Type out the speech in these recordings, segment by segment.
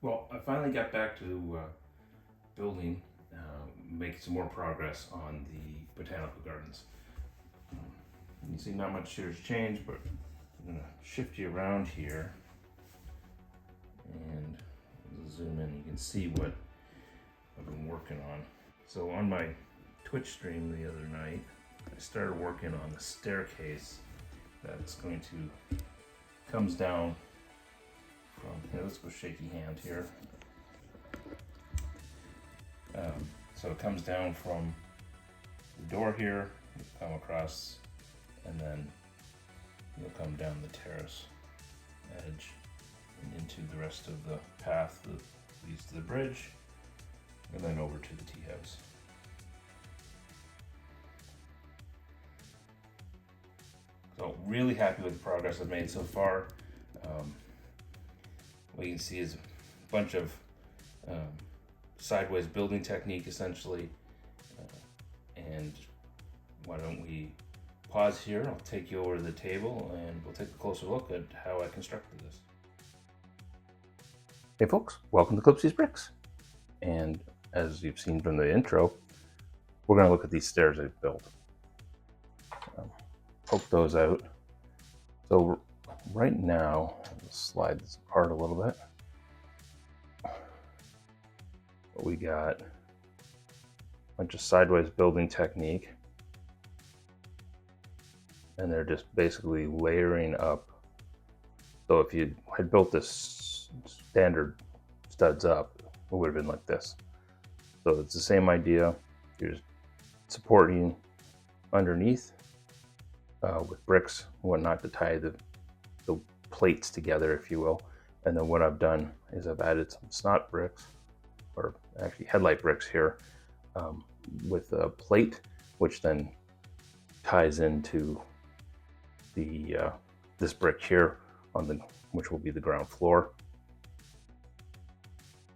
Well, I finally got back to building, making some more progress on the botanical gardens. You see, not much here has changed, but I'm gonna shift you around here and zoom in. You can see what I've been working on. So on my Twitch stream the other night, I started working on the staircase that's going to comes down from here. Let's go shaky hand here. So it comes down from the door here, you'll come across, and then you'll come down the terrace edge and into the rest of the path that leads to the bridge, and then over to the tea house. So really happy with the progress I've made so far. What you can see is a bunch of sideways building technique essentially. And why don't we pause here? I'll take you over to the table and we'll take a closer look at how I constructed this. Hey folks, welcome to Clipsy's Bricks. And as you've seen from the intro, we're going to look at these stairs I've built. Poke those out. So right now, I'll slide this apart a little bit. But we got a bunch of sideways building technique. And they're just basically layering up. So if you had built this standard studs up, it would have been like this. So it's the same idea. You're just supporting underneath with bricks and whatnot to tie the plates together, if you will. And then what I've done is I've added some snot bricks, or actually headlight bricks here, with a plate, which then ties into the this brick here on the which will be the ground floor.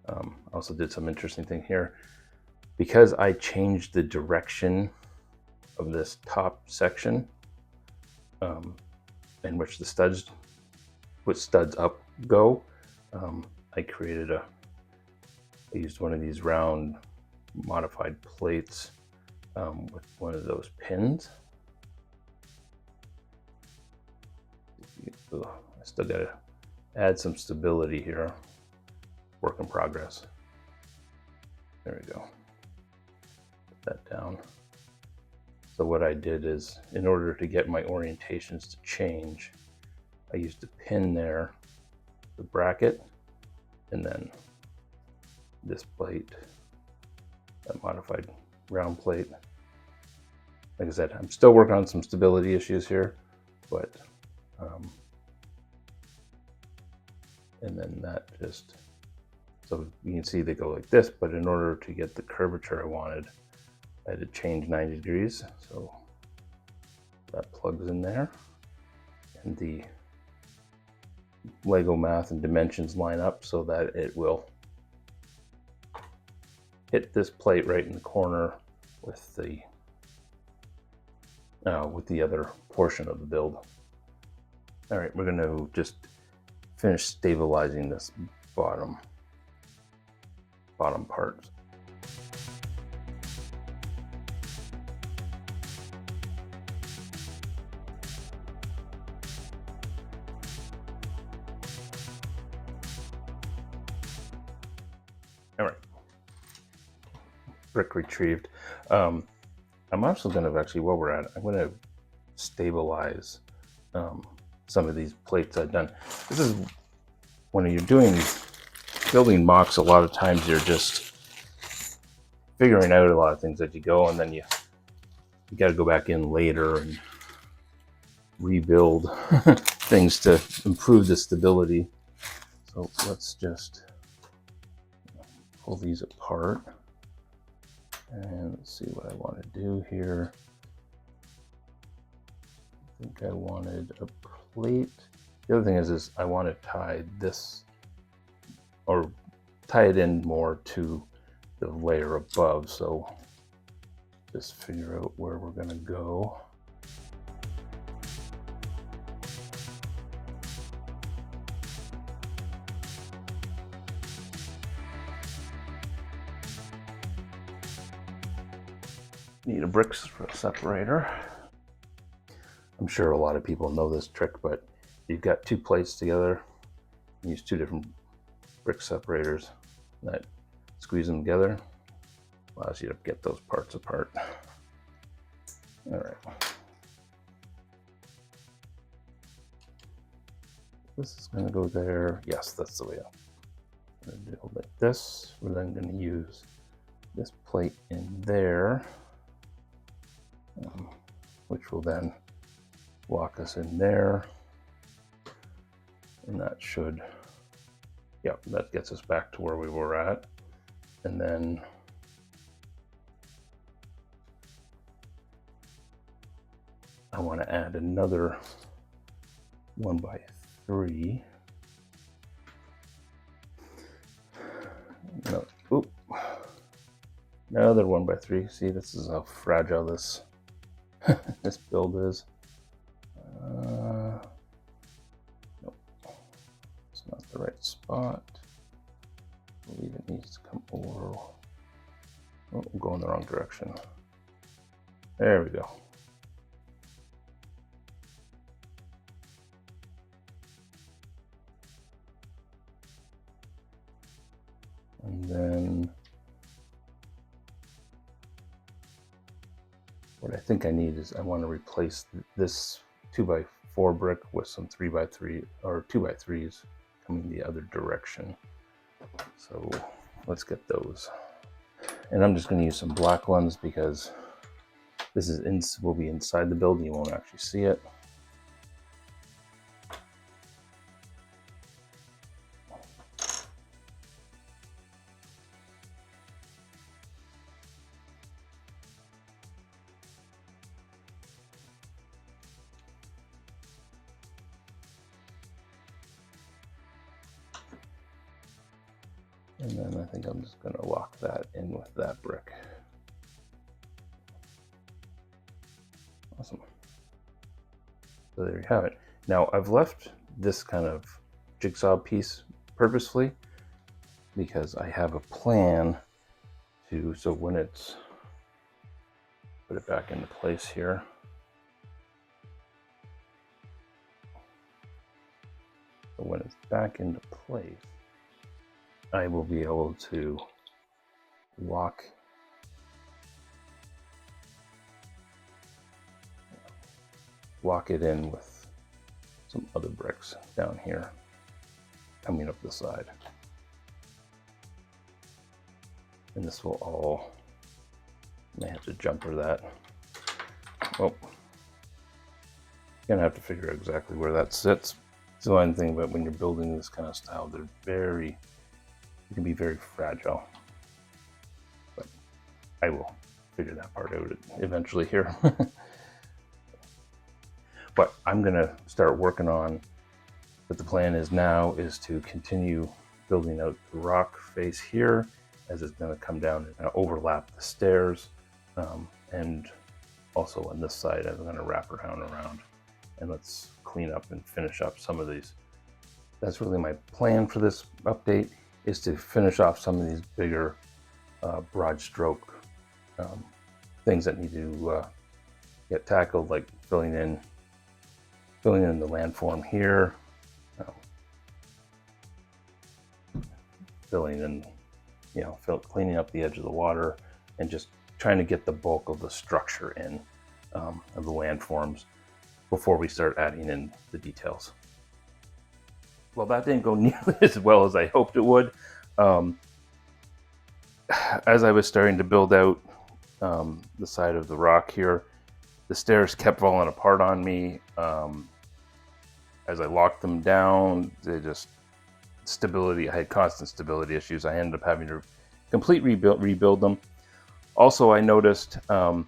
I also did some interesting thing here because I changed the direction of this top section in which the studs up go. I used one of these round modified plates with one of those pins. I still got to add some stability here. Work in progress. There we go. Put that down. So what I did is, in order to get my orientations to change, I used a pin there, the bracket, and then this plate, that modified round plate. Like I said, I'm still working on some stability issues here, but and then that just, so you can see they go like this, but in order to get the curvature I wanted, I had to change 90 degrees. So that plugs in there and the Lego math and dimensions line up so that it will hit this plate right in the corner with the other portion of the build. All right, we're going to just finish stabilizing this bottom part. All right, brick retrieved. I'm also going to actually, while we're at it, I'm going to stabilize some of these plates I've done. This is when you're doing building mocks, a lot of times you're just figuring out a lot of things as you go, and then you got to go back in later and rebuild things to improve the stability. So let's just pull these apart and let's see what I want to do here. I think I wanted a plate. The other thing is I want to tie this, or tie it in more to the layer above. So just figure out where we're going to go. need a brick separator. I'm sure a lot of people know this trick, but you've got two plates together, use two different brick separators that squeeze them together, allows you to get those parts apart. All right. This is going to go there. Yes, that's the way I'm going to do it like this. We're then going to use this plate in there, which will then lock us in there. And that should, yep, that gets us back to where we were at. And then I want to add another 1x3. No, oop. Another 1x3. See, this is how fragile this this build is. Nope, it's not the right spot. I believe it needs to come over. Oh, I'm going the wrong direction. There we go. And then what I think I need is I want to replace this 2x4 brick with some 3x3 or 2x3s coming the other direction. So let's get those. And I'm just going to use some black ones because this will be inside the building. You won't actually see it. And then I think I'm just going to lock that in with that brick. Awesome. So there you have it. Now I've left this kind of jigsaw piece purposefully because I have a plan to, so when it's, put it back into place here. So when it's back into place, I will be able to lock it in with some other bricks down here coming up the side. And this will all, I may have to jumper that. Oh, gonna have to figure out exactly where that sits. It's the one thing about when you're building this kind of style, they can be very fragile. But I will figure that part out eventually here. But I'm gonna start working on what the plan is now is to continue building out the rock face here as it's gonna come down and overlap the stairs. And also on this side, I'm gonna wrap around and let's clean up and finish up some of these. That's really my plan for this update, is to finish off some of these bigger broad stroke things that need to get tackled, like filling in the landform here, filling in, cleaning up the edge of the water, and just trying to get the bulk of the structure in of the landforms before we start adding in the details. Well, that didn't go nearly as well as I hoped it would. As I was starting to build out the side of the rock here, the stairs kept falling apart on me. As I locked them down, I had constant stability issues. I ended up having to completely rebuild them. Also, I noticed the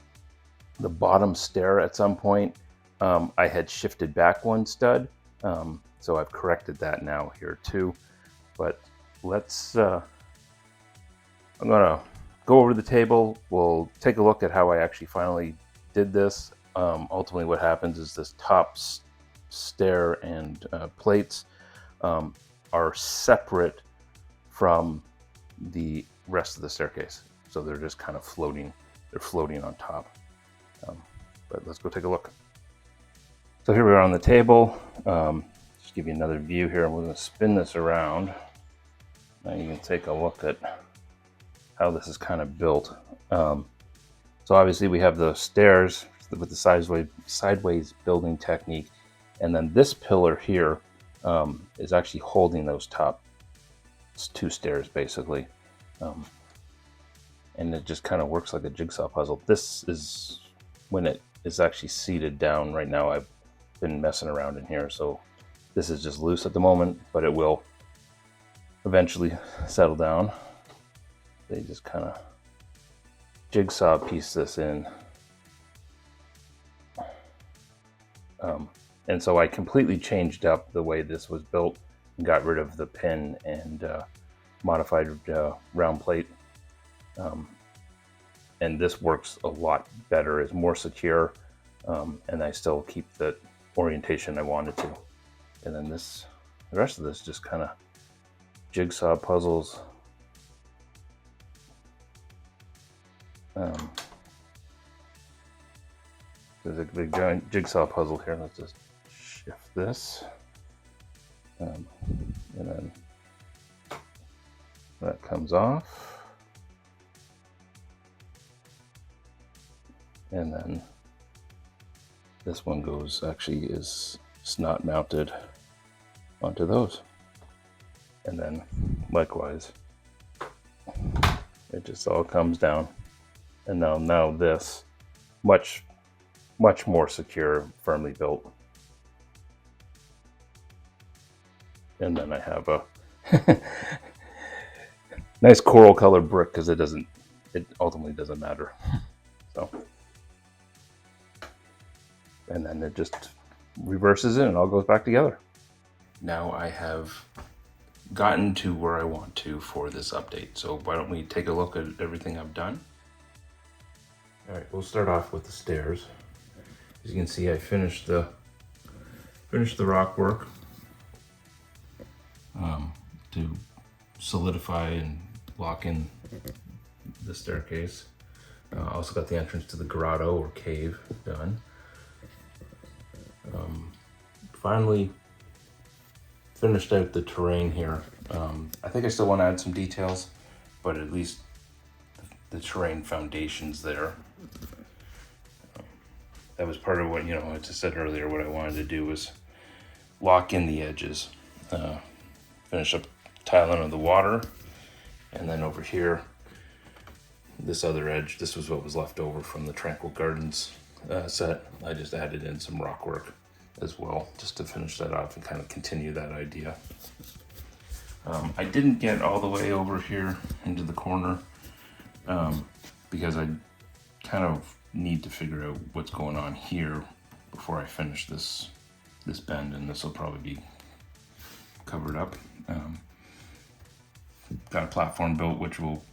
bottom stair at some point, I had shifted back one stud. So I've corrected that now here too. But let's, I'm gonna go over the table. We'll take a look at how I actually finally did this. Ultimately what happens is this top stair and plates are separate from the rest of the staircase. So they're just kind of floating they're floating on top. But let's go take a look. So here we are on the table. Just give you another view here. We're going to spin this around. Now you can take a look at how this is kind of built. So obviously we have the stairs with the sideways building technique, and then this pillar here is actually holding those top two stairs basically. And it just kind of works like a jigsaw puzzle. This is when it is actually seated down. Right now I've been messing around in here, so this is just loose at the moment, but it will eventually settle down. They just kind of jigsaw piece this in. And so I completely changed up the way this was built and got rid of the pin and modified round plate. And this works a lot better, it's more secure, and I still keep the orientation I wanted to. And then the rest of this just kind of jigsaw puzzles. There's a big giant jigsaw puzzle here. Let's just shift this. And then that comes off. And then this one is not mounted onto those. And then likewise, it just all comes down. And now this, much more secure, firmly built. And then I have a nice coral colored brick because it ultimately doesn't matter. So, and then it just reverses it and all goes back together. Now I have gotten to where I want to for this update. So why don't we take a look at everything I've done? All right, we'll start off with the stairs. As you can see, I finished the rock work to solidify and lock in the staircase. Also got the entrance to the grotto or cave done. Finally finished out the terrain here. I think I still want to add some details, but at least the terrain foundation's there. That was part of what, I just said earlier, what I wanted to do was lock in the edges, finish up tiling of the water, and then over here, this other edge, this was what was left over from the Tranquil Gardens set. I just added in some rock work as well, just to finish that off and kind of continue that idea. I didn't get all the way over here into the corner because I kind of need to figure out what's going on here before I finish this bend, and this will probably be covered up. Got a platform built which will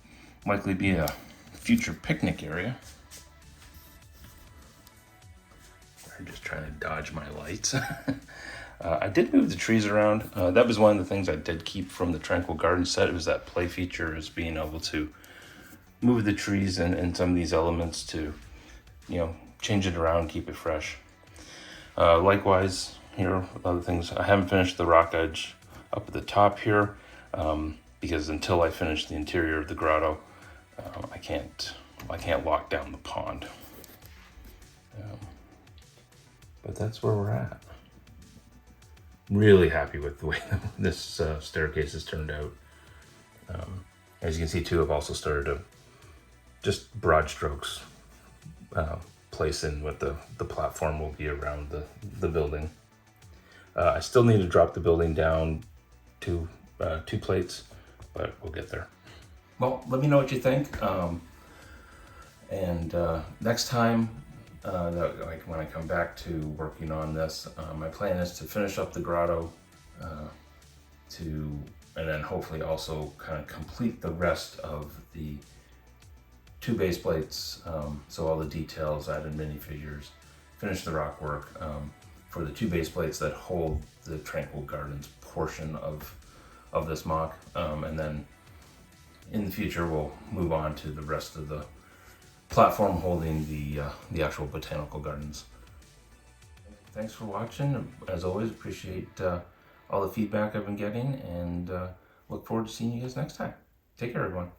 likely be a future picnic area. I'm just trying to dodge my lights. I did move the trees around. That was one of the things I did keep from the Tranquil Garden set. It was that play feature, is being able to move the trees and some of these elements to, change it around, keep it fresh. Likewise, here, other things. I haven't finished the rock edge up at the top here because until I finish the interior of the grotto, I can't lock down the pond. But that's where we're at. Really happy with the way this staircase has turned out. As you can see too, I've also started to just broad strokes place in what the platform will be around the building. I still need to drop the building down to 2 plates, but we'll get there. Well, let me know what you think. And next time, when I come back to working on this, my plan is to finish up the grotto and then hopefully also kind of complete the rest of the 2 base plates, so all the details, added minifigures, finish the rock work for the 2 base plates that hold the Tranquil Gardens portion of this MOC, and then in the future we'll move on to the rest of the platform holding the actual botanical gardens. Thanks for watching. As always, appreciate all the feedback I've been getting, and look forward to seeing you guys next time. Take care, everyone.